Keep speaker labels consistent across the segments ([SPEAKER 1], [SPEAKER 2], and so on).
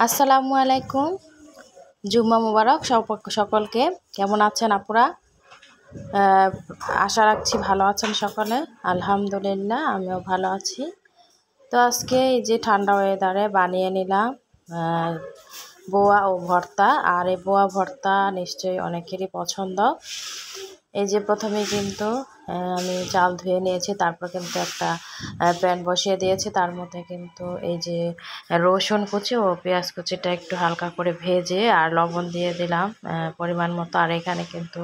[SPEAKER 1] আসসালামু আলাইকুম। জুম্মা মুবারক সকলকে। কেমন আছেন আপুরা? আশা রাখছি ভালো আছেন সকলে। আলহামদুলিল্লাহ, আমিও ভালো আছি। তো আজকে এই যে ঠান্ডা ওয়েদারে বানিয়ে নিলাম বোয়া ও ভর্তা। আর এই বোয়া ভর্তা নিশ্চয়ই অনেকেরই পছন্দ। এই যে প্রথমে কিন্তু আমি চাল ধুয়ে নিয়েছি, তারপর কিন্তু একটা প্যান বসিয়ে দিয়েছি। তার মধ্যে কিন্তু এই যে রসুন কুচি ও পেঁয়াজ কুচিটা একটু হালকা করে ভেজে আর লবণ দিয়ে দিলাম পরিমাণ মতো। আর এখানে কিন্তু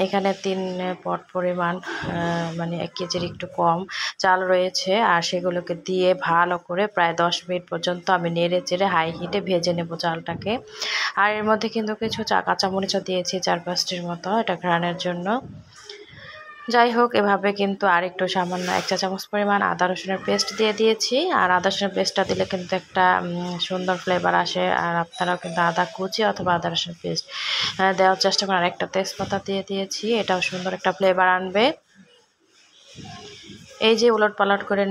[SPEAKER 1] এখানে 3 পট পরিমাণ মানে 1 কেজির একটু কম চাল রয়েছে। আর সেগুলোকে দিয়ে ভালো করে প্রায় 10 মিনিট পর্যন্ত আমি নেড়ে চেড়ে হাই হিটে ভেজে নেব চালটাকে। আর এর মধ্যে কিন্তু কিছু কাঁচামরিচও দিয়েছি 4-5টির মতো, এটা ঘ্রাণের জন্য। যাই হোক, এভাবে কিন্তু আর একটু সামান্য 1 চা চামচ পরিমাণ আদা রসুনের পেস্ট দিয়ে দিয়েছি। আর আদা রসুনের পেস্টটা দিলে কিন্তু একটা সুন্দর ফ্লেভার আসে। আর আপনারাও কিন্তু আদা কুচি অথবা আদা রসুনের পেস্ট দেওয়ার চেষ্টা করেন। আর একটা তেজপাতা দিয়ে দিয়েছি, এটাও সুন্দর একটা ফ্লেভার আনবে। এই যে উলট পালট করে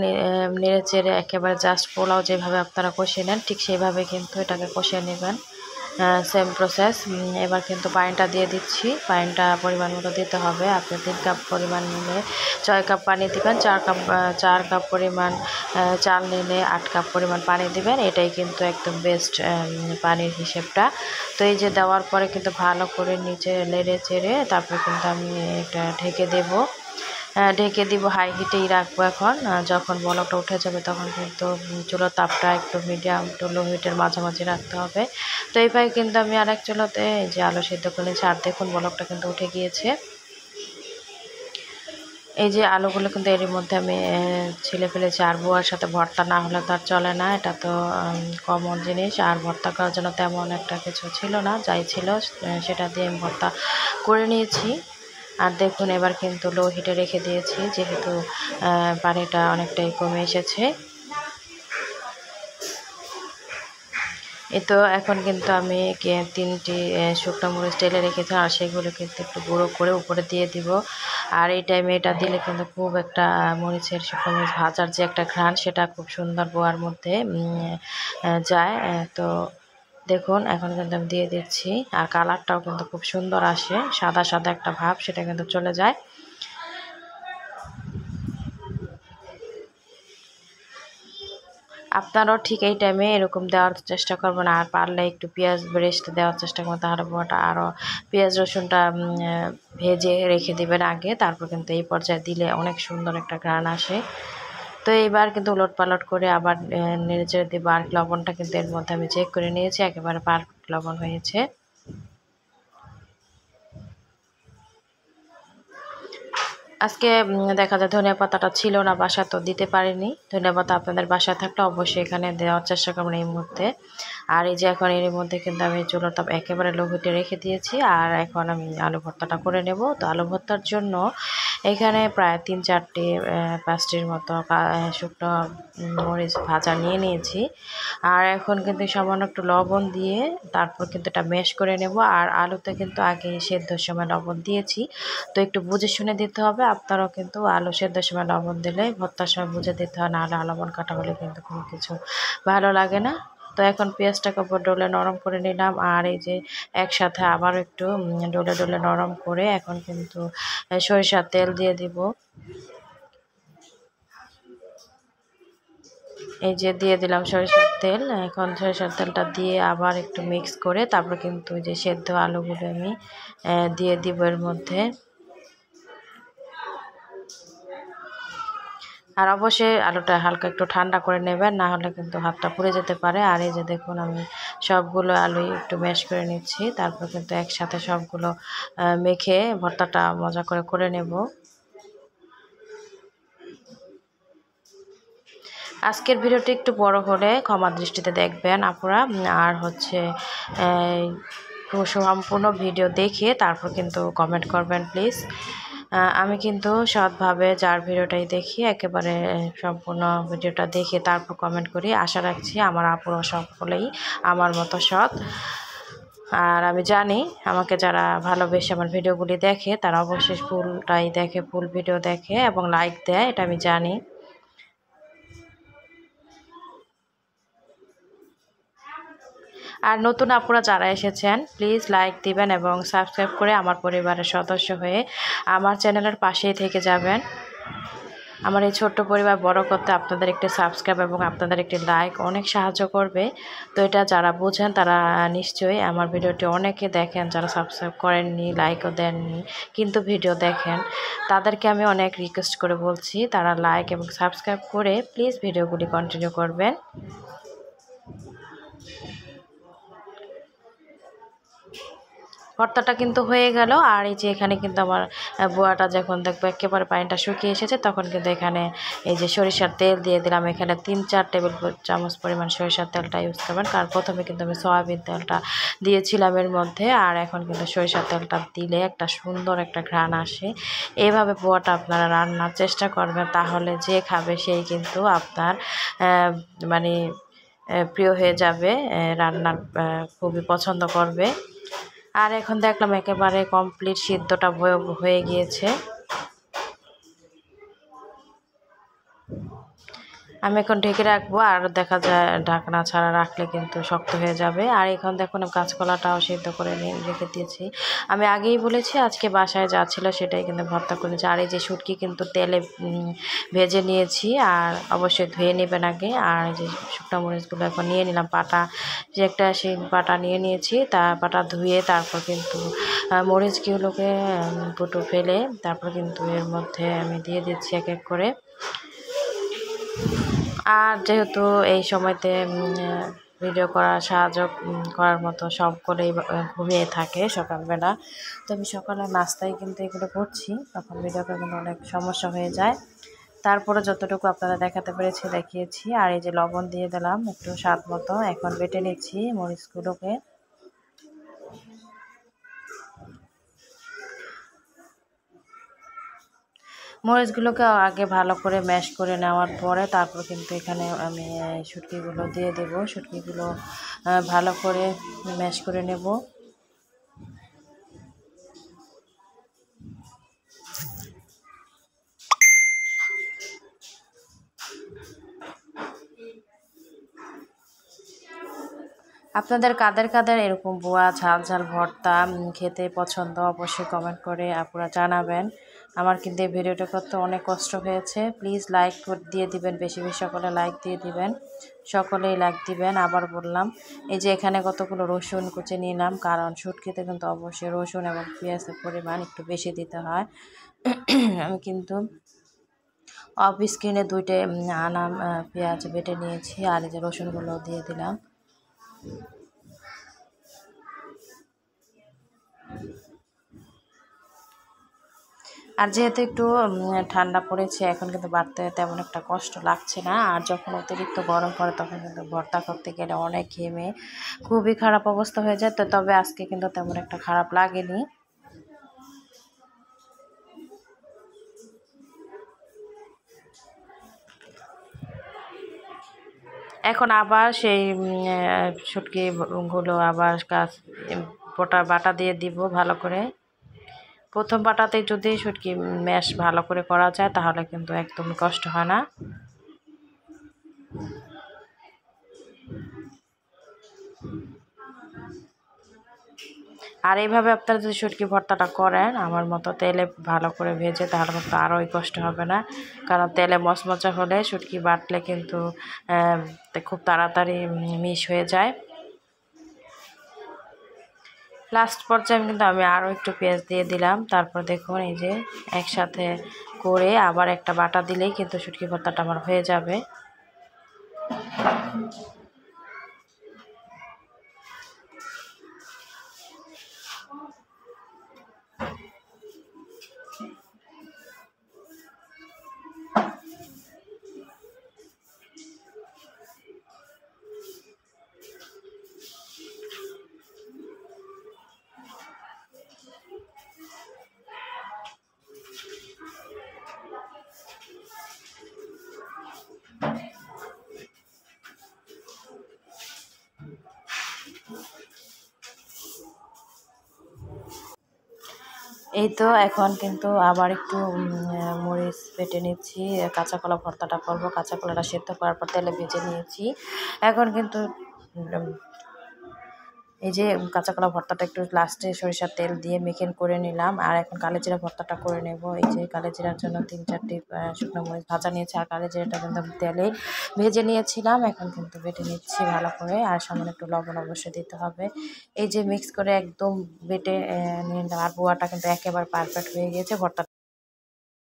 [SPEAKER 1] নেড়ে চেড়ে একেবারে জাস্ট পোলাও যেভাবে আপনারা কষিয়ে নেন, ঠিক সেইভাবে কিন্তু এটাকে কষিয়ে নেবেন। Same process. এবার কিন্তু পানিটা দিয়ে দিচ্ছি। পানিটা পরিমাণ মতো দিতে হবে। আপনি 3 কাপ পরিমাণ নিলে 6 কাপ পানি দিবেন। 4 কাপ পরিমাণ চাল নিলে 8 কাপ পরিমাণ পানি দিবেন। এটাই কিন্তু একদম বেস্ট পানির হিসেবটা। তো এই যে দেওয়ার পরে কিন্তু ভালো করে নিচে নেড়ে চেড়ে তারপরে কিন্তু আমি এটা ঢেকে দিব। হাই হিটেই রাখবো এখন। যখন বলকটা উঠে যাবে তখন কিন্তু চুলোর তাপটা একটু মিডিয়াম টু লো হিটের মাঝামাঝি রাখতে হবে। তো এইভাবে কিন্তু আমি আরেক চুলোতে এই যে আলু সিদ্ধ করে নিয়েছি। আর দেখুন বলকটা কিন্তু উঠে গিয়েছে। এই যে আলুগুলো কিন্তু এর মধ্যে আমি ছিলে ফেলেছি। আর বোয়ার সাথে ভর্তা না হলে তো আর চলে না, এটা তো কমন জিনিস। আর ভর্তা করার জন্য তেমন একটা কিছু ছিল না, যাই ছিল সেটা দিয়ে আমি ভর্তা করে নিয়েছি। আর দেখুন এবার কিন্তু লো হিটে রেখে দিয়েছি, যেহেতু পানিটা অনেকটাই কমে এসেছে। তো এখন কিন্তু আমি 3টি শুকনো মরিচ টেলে রেখেছিলাম, আর সেগুলো কিন্তু একটু গুঁড়ো করে উপরে দিয়ে দিব। আর এই টাইমে এটা দিলে কিন্তু খুব একটা মরিচের শুকনো মরিচ ভাজার যে একটা ঘ্রাণ, সেটা খুব সুন্দর বোয়ার মধ্যে যায়। তো দেখুন এখন কিন্তু আমি দিয়ে দিচ্ছি। আর কালারটাও কিন্তু খুব সুন্দর আসে, সাদা সাদা একটা ভাব সেটা কিন্তু চলে যায়। আপনারাও ঠিক এই টাইমে এরকম দেওয়ার চেষ্টা করবেন। আর পারলে একটু পেঁয়াজ বেরেস্ত দেওয়ার চেষ্টা করবেন, তাহলে বোয়াটা আরও পেঁয়াজ রসুনটা ভেজে রেখে দেবেন আগে, তারপর কিন্তু এই পর্যায়ে দিলে অনেক সুন্দর একটা ঘ্রাণ আসে। তো এইবার কিন্তু উলট পালট করে আবার নেড়ে চেড়ে দেবো। আর লবণটা কিন্তু এর মধ্যে আমি চেক করে নিয়েছি, একেবারে পারফেক্ট লবণ হয়েছে। আজকে দেখা যায় ধনিয়া পাতাটা ছিল না বাসায়, তো দিতে পারিনি। ধনিয়া পাতা আপনাদের বাসায় থাকলে অবশ্যই এখানে দেওয়ার চেষ্টা করবেন এই মুহূর্তে। আর এই যে এখন এর মধ্যে কিন্তু আমি চুলার তাপ একেবারে লো হিটে রেখে দিয়েছি। আর এখন আমি আলু ভর্তাটা করে নেব। তো আলু ভর্তার জন্য এখানে প্রায় 3-4-5টির মতো শুকনো মরিচ ভাজা নিয়ে নিয়েছি। আর এখন কিন্তু সামান্য একটু লবণ দিয়ে তারপর কিন্তু এটা ম্যাশ করে নেব। আর আলুতে কিন্তু আগে সেদ্ধর সময় লবণ দিয়েছি, তো একটু বুঝে শুনে দিতে হবে। আপনারাও কিন্তু আলু সেদ্ধর সময় লবণ দিলে ভর্তার সময় বুঝে দিতে হয়, নাহলে লবণ কাটা হলে কিন্তু কোনো কিছু ভালো লাগে না। তো এখন পেঁয়াজটাকে উপর ডলে নরম করে নিলাম। আর এই যে একসাথে আবার একটু ডলে ডলে নরম করে এখন কিন্তু সরিষার তেল দিয়ে দিব। এই যে দিয়ে দিলাম সরিষার তেল। এখন সরিষার তেলটা দিয়ে আবার একটু মিক্স করে তারপর কিন্তু যে সেদ্ধ আলুগুলো আমি দিয়ে দিব এর মধ্যে। আর অবশ্যই আলুটা হালকা একটু ঠান্ডা করে নেবেন, না হলে কিন্তু হাতটা পুড়ে যেতে পারে। আর এই যে দেখুন আমি সবগুলো আলুই একটু ম্যাশ করে নিচ্ছি, তারপর কিন্তু একসাথে সবগুলো মেখে ভর্তাটা মজা করে করে নেব। আজকের ভিডিওটি একটু বড় হলে ক্ষমা দৃষ্টিতে দেখবেন আপুরা। আর হচ্ছে সম্পূর্ণ ভিডিও দেখে তারপর কিন্তু কমেন্ট করবেন প্লিজ। আমি কিন্তু সৎভাবে যার ভিডিওটাই দেখি একেবারে সম্পূর্ণ ভিডিওটা দেখে তারপর কমেন্ট করি। আশা রাখছি আমার আপুরা সকলেই আমার মতো সৎ। আর আমি জানি আমাকে যারা ভালোবেসে আমার ভিডিওগুলি দেখে তারা অবশ্যই ফুলটাই দেখে, ফুল ভিডিও দেখে এবং লাইক দেয়, এটা আমি জানি। আর নতুন আপুরা যারা এসেছেন প্লিজ লাইক দিবেন এবং সাবস্ক্রাইব করে আমার পরিবারের সদস্য হয়ে আমার চ্যানেলের পাশেই থেকে যাবেন। আমার এই ছোট্ট পরিবার বড় করতে আপনাদের একটি সাবস্ক্রাইব এবং আপনাদের একটি লাইক অনেক সাহায্য করবে। তো এটা যারা বোঝেন তারা নিশ্চয়ই আমার ভিডিওটি অনেকে দেখেন, যারা সাবস্ক্রাইব করেননি, লাইকও দেননি কিন্তু ভিডিও দেখেন, তাদেরকে আমি অনেক রিকোয়েস্ট করে বলছি তারা লাইক এবং সাবস্ক্রাইব করে প্লিজ ভিডিওগুলি কন্টিনিউ করবেন। ভর্তাটা কিন্তু হয়ে গেল। আর এই যে এখানে কিন্তু আমার বোয়াটা যখন দেখবো একেবারে পানিটা শুকিয়ে এসেছে তখন কিন্তু এখানে এই যে সরিষার তেল দিয়ে দিলাম। এখানে 3-4 টেবিল চামচ পরিমাণ সরিষার তেলটা ইউজ করবেন, কারণ প্রথমে কিন্তু আমি সয়াবিন তেলটা দিয়েছিলাম এর মধ্যে। আর এখন কিন্তু সরিষার তেলটা দিলে একটা সুন্দর একটা ঘ্রাণ আসে। এইভাবে বোয়াটা আপনারা রান্নার চেষ্টা করবেন, তাহলে যে খাবে সেই কিন্তু আপনার মানে প্রিয় হয়ে যাবে, রান্নার খুবই পছন্দ করবে। আর এখন দেখলাম একেবারে কমপ্লিট সিদ্ধটা হয়ে গিয়েছে। আমি এখন ঢেকে রাখবো, আর দেখা যায় ঢাকনা ছাড়া রাখলে কিন্তু শক্ত হয়ে যাবে। আর এখন দেখুন কাঁচকলাটাও সিদ্ধ করে রেখে দিয়েছি। আমি আগেই বলেছি আজকে বাসায় যা ছিল সেটাই কিন্তু ভর্তা করেছি। আর এই যে শুটকি কিন্তু তেলে ভেজে নিয়েছি, আর অবশ্যই ধুয়ে নেবেন আগে। আর এই যে শুকনো মরিচগুলো এখন নিয়ে নিলাম, পাটা যে একটা সেই পাটা নিয়ে নিয়েছি, পাটা ধুয়ে তারপর কিন্তু মরিচগুলোকে পুটু ফেলে তারপর কিন্তু এর মধ্যে আমি দিয়ে দিচ্ছি এক এক করে। আর যেহেতু এই সময়তে ভিডিও করার সাহায্য করার মতো সকলেই ঘুমিয়ে থাকে সকালবেলা, তো আমি সকালে নাস্তায় কিন্তু এগুলো করছি, তখন ভিডিওটা কিন্তু অনেক সমস্যা হয়ে যায়। তারপরে যতটুকু আপনারা দেখাতে পেরেছি দেখিয়েছি। আর এই যে লবণ দিয়ে দিলাম একটু স্বাদ মতো। এখন বেটে নিচ্ছি মরিচগুলোকে। মরিচগুলোকে আগে ভালো করে ম্যাশ করে নেওয়ার পরে তারপর কিন্তু এখানে আমি শুটকিগুলো দিয়ে দেব। শুটকিগুলো ভালো করে ম্যাশ করে নেব। আপনাদের কাদের কাদের এরকম বোয়া ঝাল ঝাল ভর্তা খেতে পছন্দ অবশ্যই কমেন্ট করে আপনারা জানাবেন। আমার কিন্তু এই ভিডিওটা করতে অনেক কষ্ট হয়েছে। প্লিজ লাইক দিয়ে দিবেন, বেশি বেশি সকলে লাইক দিয়ে দিবেন, সকলেই লাইক দিবেন। আবার বললাম এই যে এখানে কতগুলো রসুন কুচি নিলাম, কারণ শুটকিতে কিন্তু অবশ্যই রসুন এবং পেঁয়াজের পরিমাণ একটু বেশি দিতে হয়। আমি কিন্তু অফ স্ক্রিনে 2টে আনা পেঁয়াজ বেটে নিয়েছি, আর এই যে রসুনগুলো দিয়ে দিলাম। আর যেহেতু একটু ঠান্ডা পড়েছে এখন কিন্তু বাড়তে তেমন একটা কষ্ট লাগছে না। আর যখন অতিরিক্ত গরম পড়ে তখন কিন্তু ভর্তা করতে গেলে অনেক ঘেমে খুবই খারাপ অবস্থা হয়ে যায়। তো তবে আজকে কিন্তু তেমন একটা খারাপ লাগেনি। এখন আবার সেই শুটকিগুলো আবার বাটা দিয়ে দিব ভালো করে। প্রথম বাটাতেই যদি শুটকি ম্যাশ ভালো করে করা যায় তাহলে কিন্তু একদমই কষ্ট হয় না। আর এইভাবে আপনারা যদি শুটকি ভর্তাটা করেন আমার মতো তেলে ভালো করে ভেজে, তাহলে কিন্তু আরোই কষ্ট হবে না, কারণ তেলে মচমচা হলে শুটকি বাটলে কিন্তু খুব তাড়াতাড়ি মিশ হয়ে যায়। লাস্ট পর্যায়ে কিন্তু আমি আরও একটু পেঁয়াজ দিয়ে দিলাম। তারপর দেখুন এই যে একসাথে করে আবার একটা বাটা দিলেই কিন্তু শুটকি ভর্তাটা আমার হয়ে যাবে। এই তো এখন কিন্তু আবার একটু মরিচ বেটে নিচ্ছি, কাঁচা কলা ভর্তাটা করবো। কাঁচা কলাটা সেদ্ধ করার পর তেলে ভেজে নিয়েছি। এখন কিন্তু এই যে কাঁচা কলা ভর্তাটা একটু লাস্টে সরিষার তেল দিয়ে মেখে করে নিলাম। আর এখন কালোজিরা ভর্তাটা করে নেব। এই যে কালোজিরার জন্য 3-4টি শুকনো মরিচ ভাজা নিয়েছি, আর কালোজিরাটা কিন্তু তেলে ভেজে নিয়েছিলাম। এখন কিন্তু বেটে নিচ্ছি ভালো করে, আর সামান্য একটু লবণ অবশ্যই দিতে হবে। এই যে মিক্স করে একদম বেটে নিলাম, আর বোয়াটা কিন্তু একেবারে পারফেক্ট হয়ে গিয়েছে। ভর্তাটা